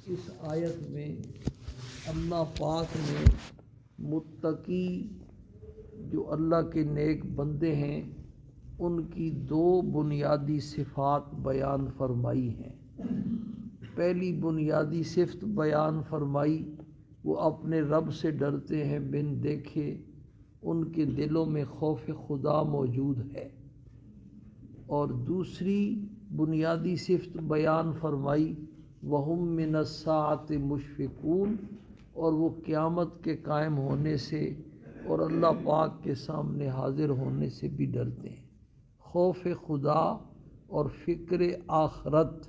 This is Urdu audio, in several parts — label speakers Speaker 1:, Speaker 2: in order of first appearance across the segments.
Speaker 1: اس آیت میں اللہ پاک نے متقی جو اللہ کے نیک بندے ہیں ان کی دو بنیادی صفات بیان فرمائی ہیں۔ پہلی بنیادی صفت بیان فرمائی وہ اپنے رب سے ڈرتے ہیں بن دیکھے، ان کے دلوں میں خوف خدا موجود ہے۔ اور دوسری بنیادی صفت بیان فرمائی وَهُم مِّنَ السَّاعَةِ مُشْفِقُونَ، اور وہ قیامت کے قائم ہونے سے اور اللہ پاک کے سامنے حاضر ہونے سے بھی ڈرتے ہیں۔ خوف خدا اور فکر آخرت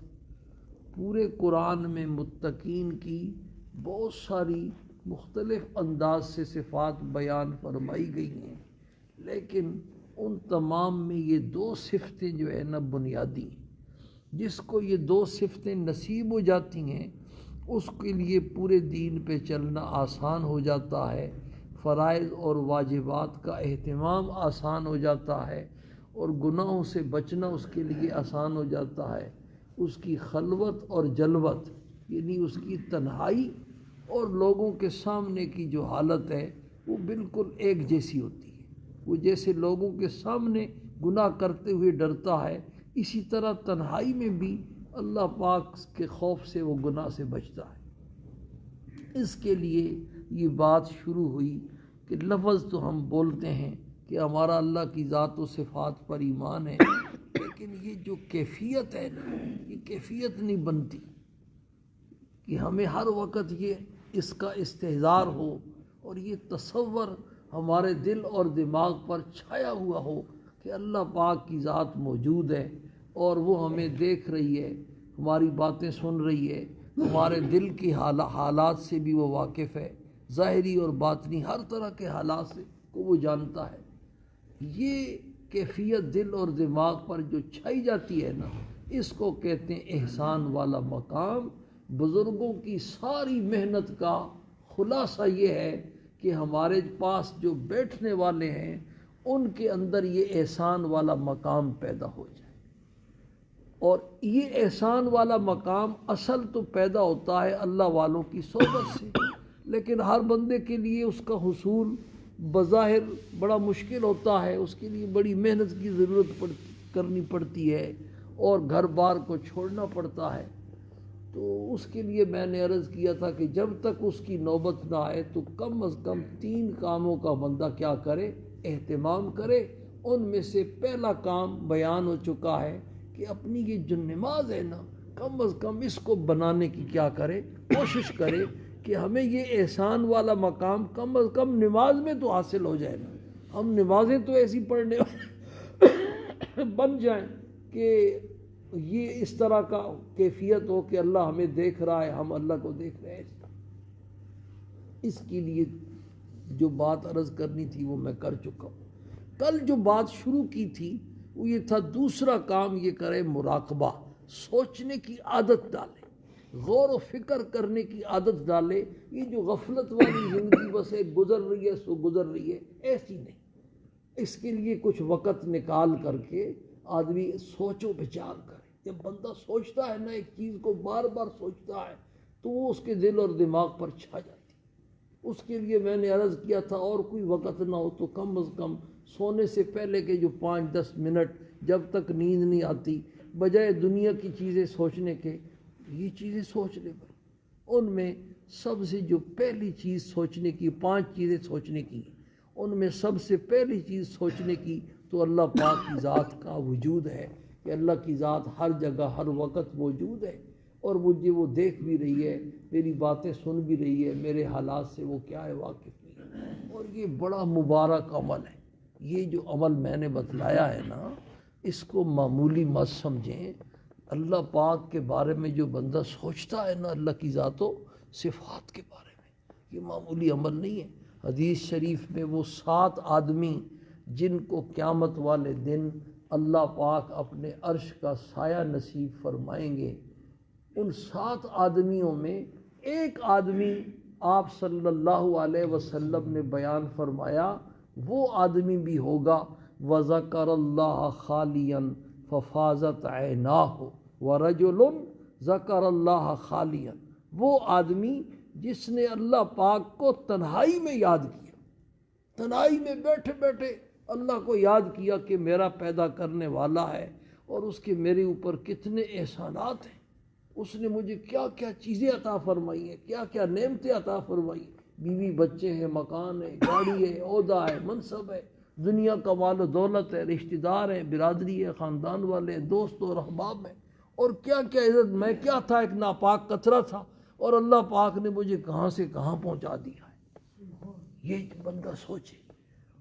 Speaker 1: پورے قرآن میں متقین کی بہت ساری مختلف انداز سے صفات بیان فرمائی گئی ہیں، لیکن ان تمام میں یہ دو صفتیں جو ہے نا بنیادی، جس کو یہ دو صفتیں نصیب ہو جاتی ہیں اس کے لیے پورے دین پہ چلنا آسان ہو جاتا ہے، فرائض اور واجبات کا اہتمام آسان ہو جاتا ہے، اور گناہوں سے بچنا اس کے لیے آسان ہو جاتا ہے۔ اس کی خلوت اور جلوت یعنی اس کی تنہائی اور لوگوں کے سامنے کی جو حالت ہے وہ بالکل ایک جیسی ہوتی ہے۔ وہ جیسے لوگوں کے سامنے گناہ کرتے ہوئے ڈرتا ہے، اسی طرح تنہائی میں بھی اللہ پاک کے خوف سے وہ گناہ سے بچتا ہے۔ اس کے لیے یہ بات شروع ہوئی کہ لفظ تو ہم بولتے ہیں کہ ہمارا اللہ کی ذات و صفات پر ایمان ہے، لیکن یہ جو کیفیت ہے نا، یہ کیفیت نہیں بنتی کہ ہمیں ہر وقت یہ اس کا استحضار ہو اور یہ تصور ہمارے دل اور دماغ پر چھایا ہوا ہو کہ اللہ پاک کی ذات موجود ہے اور وہ ہمیں دیکھ رہی ہے، ہماری باتیں سن رہی ہے، ہمارے دل کی حالات سے بھی وہ واقف ہے، ظاہری اور باطنی ہر طرح کے حالات سے کو وہ جانتا ہے۔ یہ کیفیت دل اور دماغ پر جو چھائی جاتی ہے نا، اس کو کہتے ہیں احسان والا مقام۔ بزرگوں کی ساری محنت کا خلاصہ یہ ہے کہ ہمارے پاس جو بیٹھنے والے ہیں ان کے اندر یہ احسان والا مقام پیدا ہو جائے۔ اور یہ احسان والا مقام اصل تو پیدا ہوتا ہے اللہ والوں کی صحبت سے، لیکن ہر بندے کے لیے اس کا حصول بظاہر بڑا مشکل ہوتا ہے، اس کے لیے بڑی محنت کی ضرورت کرنی پڑتی ہے اور گھر بار کو چھوڑنا پڑتا ہے۔ تو اس کے لیے میں نے عرض کیا تھا کہ جب تک اس کی نوبت نہ آئے تو کم از کم 3 کاموں کا بندہ کیا کرے، اہتمام کرے۔ ان میں سے پہلا کام بیان ہو چکا ہے کہ اپنی یہ جو نماز ہے نا، کم از کم اس کو بنانے کی کیا کرے، کوشش کرے کہ ہمیں یہ احسان والا مقام کم از کم نماز میں تو حاصل ہو جائے نا۔ ہم نمازیں تو ایسی پڑھنے بن جائیں کہ یہ اس طرح کا کیفیت ہو کہ اللہ ہمیں دیکھ رہا ہے، ہم اللہ کو دیکھ رہے ہیں۔ اس کے لیے جو بات عرض کرنی تھی وہ میں کر چکا ہوں۔ کل جو بات شروع کی تھی وہ یہ تھا دوسرا کام یہ کرے مراقبہ، سوچنے کی عادت ڈالے، غور و فکر کرنے کی عادت ڈالے۔ یہ جو غفلت والی زندگی بس ایک گزر رہی ہے سو گزر رہی ہے، ایسی نہیں۔ اس کے لیے کچھ وقت نکال کر کے آدمی سوچ و بچار کرے۔ جب بندہ سوچتا ہے نا، ایک چیز کو بار بار سوچتا ہے تو وہ اس کے دل اور دماغ پر چھا جاتی ہے۔ اس کے لیے میں نے عرض کیا تھا اور کوئی وقت نہ ہو تو کم از کم سونے سے پہلے کے جو 5-10 منٹ جب تک نیند نہیں آتی، بجائے دنیا کی چیزیں سوچنے کے یہ چیزیں سوچ لے بھائی۔ ان میں سب سے جو پہلی چیز سوچنے کی، 5 چیزیں سوچنے کی، ان میں سب سے پہلی چیز سوچنے کی تو اللہ پاک کی ذات کا وجود ہے کہ اللہ کی ذات ہر جگہ ہر وقت موجود ہے اور مجھے وہ دیکھ بھی رہی ہے، میری باتیں سن بھی رہی ہے، میرے حالات سے وہ کیا ہے واقف نہیں ہے۔ اور یہ بڑا مبارک عمل ہے۔ یہ جو عمل میں نے بتلایا ہے نا، اس کو معمولی مت سمجھیں۔ اللہ پاک کے بارے میں جو بندہ سوچتا ہے نا، اللہ کی ذات و صفات کے بارے میں، یہ معمولی عمل نہیں ہے۔ حدیث شریف میں وہ 7 آدمی جن کو قیامت والے دن اللہ پاک اپنے عرش کا سایہ نصیب فرمائیں گے، ان 7 آدمیوں میں ایک آدمی آپ صلی اللہ علیہ وسلم نے بیان فرمایا وہ آدمی بھی ہوگا وَذَكَرَ اللَّهَ خَالِيًا فَفَاضَتْ عَيْنَاهُ وَرَجُلٌ ذَكَرَ اللَّهَ خَالِيًا۔ وہ آدمی جس نے اللہ پاک کو تنہائی میں یاد کیا، تنہائی میں بیٹھے بیٹھے اللہ کو یاد کیا کہ میرا پیدا کرنے والا ہے اور اس کے میرے اوپر کتنے احسانات ہیں، اس نے مجھے کیا کیا چیزیں عطا فرمائی ہیں، کیا کیا نعمتیں عطا فرمائی، بیوی بچے ہیں، مکان ہے، گاڑی ہے، عہدہ ہے، منصب ہے، دنیا کا مال و دولت ہے، رشتہ دار ہیں، برادری ہے، خاندان والے ہیں، دوست اور احباب ہیں، اور کیا کیا عزت، میں کیا تھا، ایک ناپاک قطرہ تھا اور اللہ پاک نے مجھے کہاں سے کہاں پہنچا دیا ہے۔ یہ بندہ سوچے،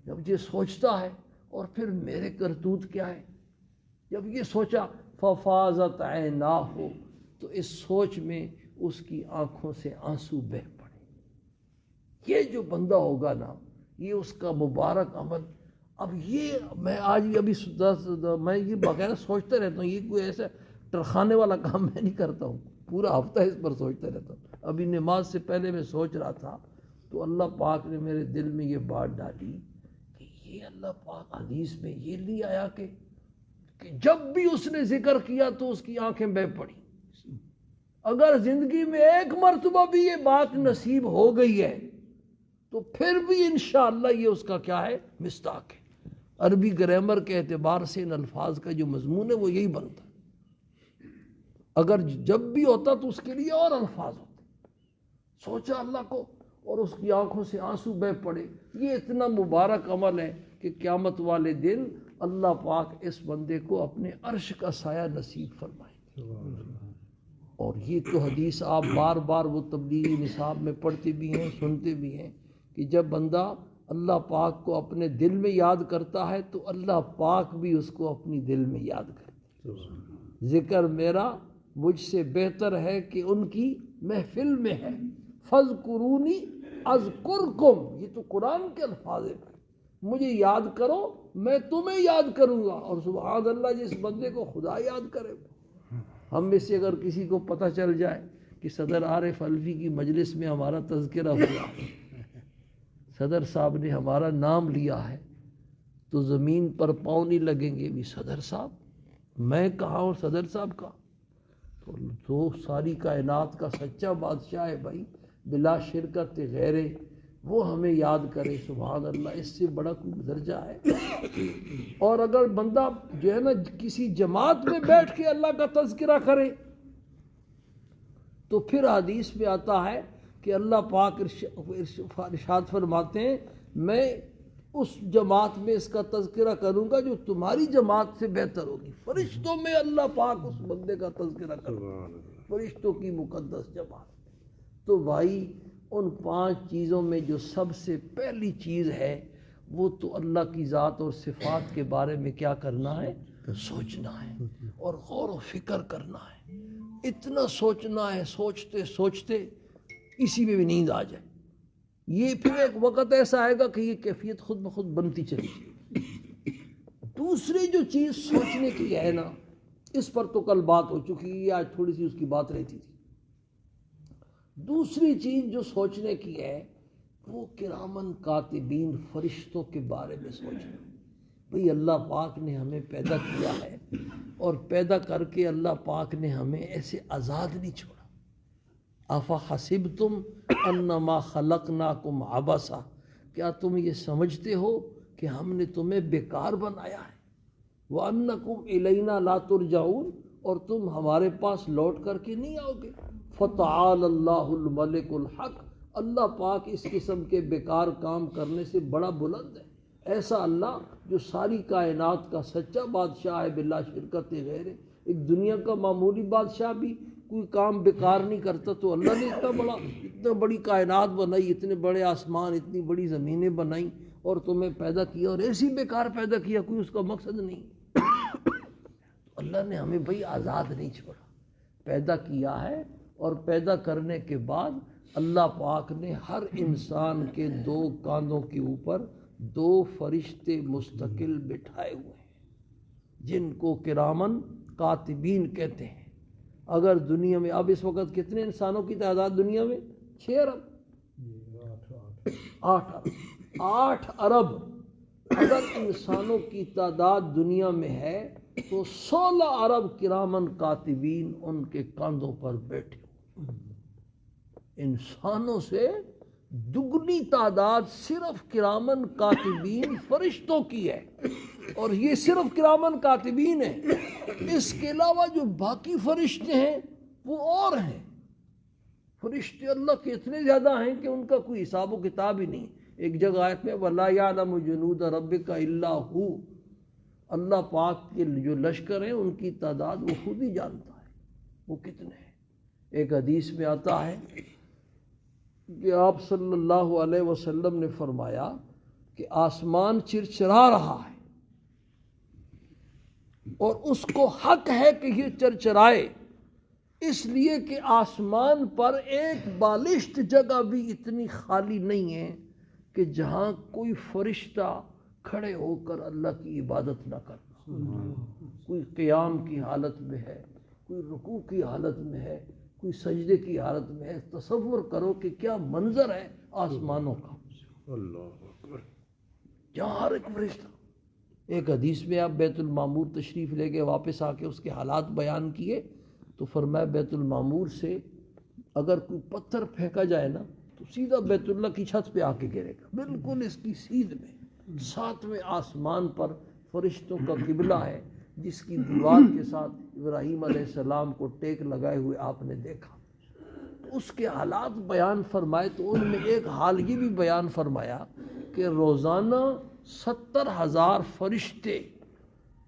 Speaker 1: جب یہ سوچتا ہے، اور پھر میرے کرتوت کیا ہے، جب یہ سوچا ففاضت عیناہ، تو اس سوچ میں اس کی آنکھوں سے آنسو بہہ پڑے۔ یہ جو بندہ ہوگا نا، یہ اس کا مبارک عمل۔ اب یہ میں آج ابھی میں یہ باقاعدہ سوچتا رہتا ہوں، یہ کوئی ایسا ٹرخانے والا کام میں نہیں کرتا ہوں، پورا ہفتہ اس پر سوچتا رہتا ہوں۔ ابھی نماز سے پہلے میں سوچ رہا تھا تو اللہ پاک نے میرے دل میں یہ بات ڈالی کہ یہ اللہ پاک حدیث میں یہ لے آیا کہ جب بھی اس نے ذکر کیا تو اس کی آنکھیں بہہ پڑی۔ اگر زندگی میں ایک مرتبہ بھی یہ بات نصیب ہو گئی ہے تو پھر بھی انشاءاللہ یہ اس کا کیا ہے، مصداق ہے۔ عربی گرامر کے اعتبار سے ان الفاظ کا جو مضمون ہے وہ یہی بنتا ہے۔ اگر جب بھی ہوتا تو اس کے لیے اور الفاظ ہوتے۔ سوچا اللہ کو اور اس کی آنکھوں سے آنسو بہہ پڑے۔ یہ اتنا مبارک عمل ہے کہ قیامت والے دن اللہ پاک اس بندے کو اپنے عرش کا سایہ نصیب فرمائے۔ اور یہ تو حدیث آپ بار بار وہ تبلیغی نصاب میں پڑھتے بھی ہیں، سنتے بھی ہیں کہ جب بندہ اللہ پاک کو اپنے دل میں یاد کرتا ہے تو اللہ پاک بھی اس کو اپنی دل میں یاد کرتے ہیں۔ ذکر میرا مجھ سے بہتر ہے کہ ان کی محفل میں ہے، فاذکرونی اذکرکم، یہ تو قرآن کے الفاظ ہیں، مجھے یاد کرو میں تمہیں یاد کروں گا۔ اور سبحان اللہ، جس بندے کو خدا یاد کرے، ہم میں سے اگر کسی کو پتہ چل جائے کہ صدر عارف الوی کی مجلس میں ہمارا تذکرہ ہوا، صدر صاحب نے ہمارا نام لیا ہے، تو زمین پر پاؤں نہیں لگیں گے بھی صدر صاحب میں کہاں اور صدر صاحب کا، تو ساری کائنات کا سچا بادشاہ ہے بھائی، بلا شرکت غیرے، وہ ہمیں یاد کرے۔ سبحان اللہ، اس سے بڑا کوئی درجہ ہے؟ اور اگر بندہ جو ہے نا کسی جماعت میں بیٹھ کے اللہ کا تذکرہ کرے تو پھر حدیث میں آتا ہے کہ اللہ پاک ارشاد فرماتے ہیں میں اس جماعت میں اس کا تذکرہ کروں گا جو تمہاری جماعت سے بہتر ہوگی۔ فرشتوں میں اللہ پاک اس بندے کا تذکرہ کروں گا، فرشتوں کی مقدس جماعت۔ تو بھائی ان 5 چیزوں میں جو سب سے پہلی چیز ہے وہ تو اللہ کی ذات اور صفات کے بارے میں کیا کرنا ہے، سوچنا ہے اور غور و فکر کرنا ہے۔ اتنا سوچنا ہے، سوچتے سوچتے اسی میں بھی نیند آ جائے۔ یہ پھر ایک وقت ایسا آئے گا کہ یہ کیفیت خود بخود بنتی چلی جائے۔ دوسری جو چیز سوچنے کی ہے نا، اس پر تو کل بات ہو چکی ہے، آج تھوڑی سی اس کی بات رہتی تھی۔ دوسری چیز جو سوچنے کی ہے وہ کرامن کاتبین، فرشتوں کے بارے میں سوچنا۔ بھئی اللہ پاک نے ہمیں پیدا کیا ہے اور پیدا کر کے اللہ پاک نے ہمیں ایسے آزاد نہیں چھوڑا۔ افحسبتم انما خلقناکم عبثا، کیا تم یہ سمجھتے ہو کہ ہم نے تمہیں بیکار بنایا ہے؟ وانکم الینا لا ترجعون، اور تم ہمارے پاس لوٹ کر کے نہیں آؤ گے۔ فتعال اللہ الملک الحق، اللہ پاک اس قسم کے بیکار کام کرنے سے بڑا بلند ہے۔ ایسا اللہ جو ساری کائنات کا سچا بادشاہ ہے بلا شرکت غیر۔ ایک دنیا کا معمولی بادشاہ بھی کوئی کام بیکار نہیں کرتا، تو اللہ نے اتنا بڑی کائنات بنائی، اتنے بڑے آسمان، اتنی بڑی زمینیں بنائیں اور تمہیں پیدا کیا، اور ایسی بیکار پیدا کیا، کوئی اس کا مقصد نہیں۔ اللہ نے ہمیں بھائی آزاد نہیں چھوڑا، پیدا کیا ہے، اور پیدا کرنے کے بعد اللہ پاک نے ہر انسان کے 2 کاندھوں کے اوپر 2 فرشتے مستقل بٹھائے ہوئے ہیں جن کو کرامن کاتبین کہتے ہیں۔ اگر دنیا میں اب اس وقت کتنے انسانوں کی تعداد دنیا میں؟ 6 ارب، 8 ارب۔ اگر انسانوں کی تعداد دنیا میں ہے تو 16 ارب کرامن کاتبین ان کے کاندھوں پر بیٹھے۔ انسانوں سے دگنی تعداد صرف کرامن کاتبین فرشتوں کی ہے، اور یہ صرف کرامن کاتبین ہیں۔ اس کے علاوہ جو باقی فرشتے ہیں وہ اور ہیں۔ فرشتے اللہ کے اتنے زیادہ ہیں کہ ان کا کوئی حساب و کتاب ہی نہیں۔ ایک جگہ آیت میں وَلَا يَعْلَمُ جُنُودَ رَبِّكَ إِلَّا هُوَ، اللہ پاک کے جو لشکر ہیں ان کی تعداد وہ خود ہی جانتا ہے وہ کتنے ہیں۔ ایک حدیث میں آتا ہے کہ آپ صلی اللہ علیہ وسلم نے فرمایا کہ آسمان چرچرا رہا ہے اور اس کو حق ہے کہ یہ چرچرائے، اس لیے کہ آسمان پر ایک بالشت جگہ بھی اتنی خالی نہیں ہے کہ جہاں کوئی فرشتہ کھڑے ہو کر اللہ کی عبادت نہ کرنا۔ کوئی قیام کی حالت میں ہے، کوئی رکوع کی حالت میں ہے، کوئی سجدے کی حالت میں ہے۔ تصور کرو کہ کیا منظر ہے آسمانوں کا، جہاں ہر ایک فرشتہ۔ ایک حدیث میں آپ بیت المعمور تشریف لے کے واپس آ کے اس کے حالات بیان کیے تو فرمایا بیت المعمور سے اگر کوئی پتھر پھینکا جائے نا تو سیدھا بیت اللہ کی چھت پہ آ کے گرے گا، بالکل اس کی سیدھ میں۔ ساتویں آسمان پر فرشتوں کا قبلہ ہے جس کی دیوار کے ساتھ ابراہیم علیہ السلام کو ٹیک لگائے ہوئے آپ نے دیکھا۔ اس کے حالات بیان فرمائے تو ان میں ایک حال یہ بھی بیان فرمایا کہ روزانہ 70,000 فرشتے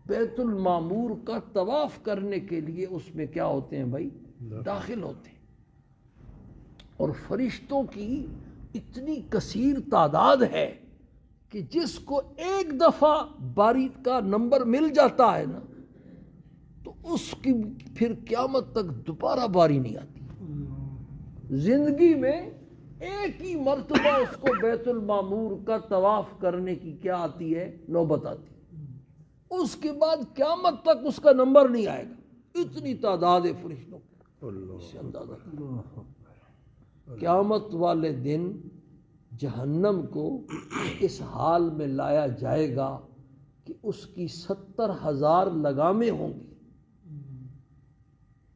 Speaker 1: بیت المعمور کا طواف کرنے کے لیے اس میں کیا ہوتے ہیں بھائی، داخل ہوتے ہیں۔ اور فرشتوں کی اتنی کثیر تعداد ہے کہ جس کو ایک دفعہ باری کا نمبر مل جاتا ہے نا تو اس کی پھر قیامت تک دوبارہ باری نہیں آتی۔ زندگی میں ایک ہی مرتبہ اس کو بیت المعمور کا طواف کرنے کی کیا آتی ہے، نوبت آتی ہے، اس کے بعد قیامت تک اس کا نمبر نہیں آئے گا، اتنی تعداد ہے فرشتوں کی۔ اس سے اندازہ کرو۔ قیامت والے دن جہنم کو اس حال میں لایا جائے گا کہ اس کی 70,000 لگامیں ہوں گی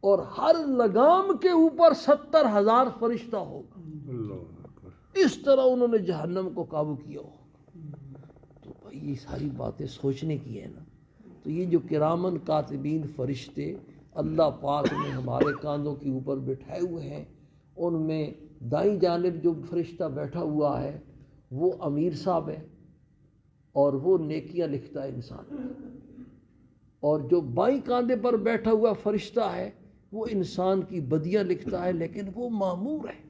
Speaker 1: اور ہر لگام کے اوپر 70,000 فرشتہ ہوگا۔ اس طرح انہوں نے جہنم کو قابو کیا ہوگا۔ تو بھائی یہ ساری باتیں سوچنے کی ہے نا۔ تو یہ جو کرامن کاتبین فرشتے اللہ پاک نے ہمارے کاندھوں کے اوپر بٹھائے ہوئے ہیں، ان میں دائیں جانب جو فرشتہ بیٹھا ہوا ہے وہ امیر صاحب ہے اور وہ نیکیاں لکھتا ہے انسان، اور جو بائیں کاندھے پر بیٹھا ہوا فرشتہ ہے وہ انسان کی بدیاں لکھتا ہے، لیکن وہ مامور ہے۔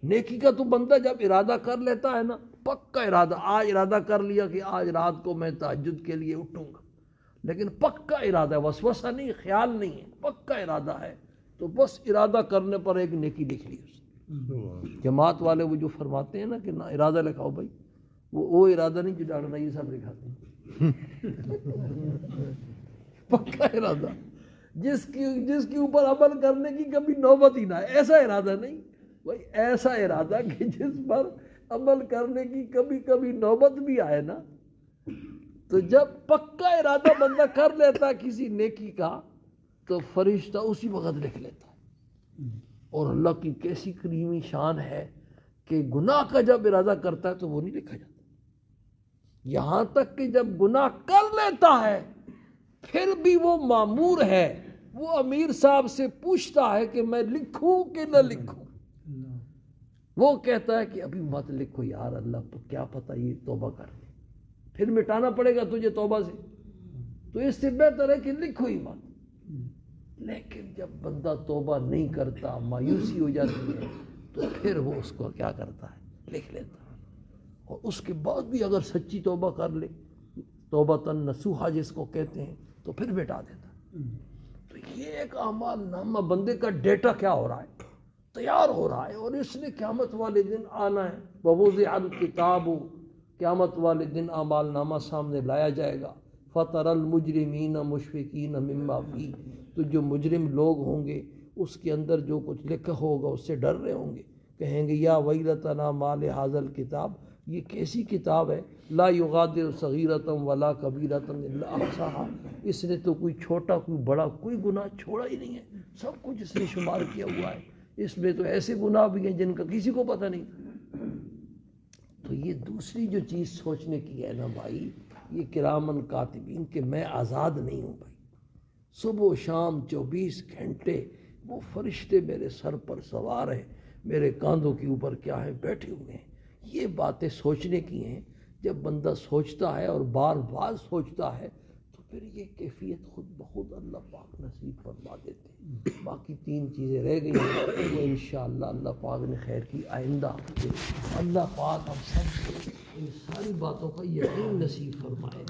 Speaker 1: نیکی کا تو بندہ جب ارادہ کر لیتا ہے نا، پکا ارادہ، آج ارادہ کر لیا کہ آج رات کو میں تہجد کے لیے اٹھوں گا، لیکن پکا ارادہ ہے، وسوسہ نہیں، خیال نہیں ہے، پکا ارادہ ہے، تو بس ارادہ کرنے پر ایک نیکی لکھ لی اس نے۔ جماعت والے وہ جو فرماتے ہیں نا کہ نہ ارادہ لکھاؤ بھائی، وہ ارادہ نہیں جو ڈاکٹر نعیم صاحب لکھاتے ہیں، پکا ارادہ جس کے اوپر عمل کرنے کی کبھی نوبت ہی نہ ہے، ایسا ارادہ نہیں بھائی، ایسا ارادہ کہ جس پر عمل کرنے کی کبھی کبھی نوبت بھی آئے نا، تو جب پکا ارادہ بندہ کر لیتا کسی نیکی کا تو فرشتہ اسی وقت لکھ لیتا ہے۔ اور اللہ کی کیسی کریمی شان ہے کہ گناہ کا جب ارادہ کرتا ہے تو وہ نہیں لکھا جاتا، یہاں تک کہ جب گناہ کر لیتا ہے پھر بھی وہ مامور ہے، وہ امیر صاحب سے پوچھتا ہے کہ میں لکھوں کہ نہ لکھوں، وہ کہتا ہے کہ ابھی مت لکھو یار، اللہ تو کیا پتہ یہ توبہ کر لے، پھر مٹانا پڑے گا تجھے توبہ سے، تو اس سے بہتر ہے کہ لکھو ہی مت۔ لیکن جب بندہ توبہ نہیں کرتا، مایوسی ہو جاتی ہے، تو پھر وہ اس کو کیا کرتا ہے، لکھ لیتا ہے، اور اس کے بعد بھی اگر سچی توبہ کر لے، توبۃ نصوحہ جس کو کہتے ہیں، تو پھر مٹا دیتا ہے۔ تو یہ ایک اعمال نامہ بندے کا ڈیٹا کیا ہو رہا ہے، تیار ہو رہا ہے، اور اس نے قیامت والے دن آنا ہے۔ ووضع الکتاب، قیامت والے دن اعمال نامہ سامنے لایا جائے گا۔ فَتَرَى الْمُجْرِمِينَ مُشْفِقِينَ مِمَّا فِيهِ، تو جو مجرم لوگ ہوں گے اس کے اندر جو کچھ لکھا ہوگا اس سے ڈر رہے ہوں گے، کہیں گے یا ویلتنا ما لہذا الکتاب، یہ کیسی کتاب ہے، لا یغادر صغیرۃ ولا کبیرۃ الا احصاها، اس نے تو کوئی چھوٹا کوئی بڑا کوئی گناہ چھوڑا ہی نہیں ہے، سب کچھ اس نے شمار کیا ہوا ہے۔ اس میں تو ایسے گناہ بھی ہیں جن کا کسی کو پتہ نہیں. تو یہ دوسری جو چیز سوچنے کی ہے نا بھائی، یہ کرامن کاتبین کہ میں آزاد نہیں ہوں بھائی. صبح و شام 24 گھنٹے وہ فرشتے میرے سر پر سوار ہیں، میرے کاندھوں کے اوپر کیا ہے بیٹھے ہوئے ہیں. یہ باتیں سوچنے کی ہیں. جب بندہ سوچتا ہے اور بار بار سوچتا ہے تو پھر یہ کیفیت خود بخود اللہ پاک نصیب فرما دیتے ہیں. باقی 3 چیزیں رہ گئی ہیں وہ انشاءاللہ اللہ پاک نے خیر کی آئندہ اللہ پاک ہم سب کو ان ساری باتوں کا یقین نصیب فرمائے.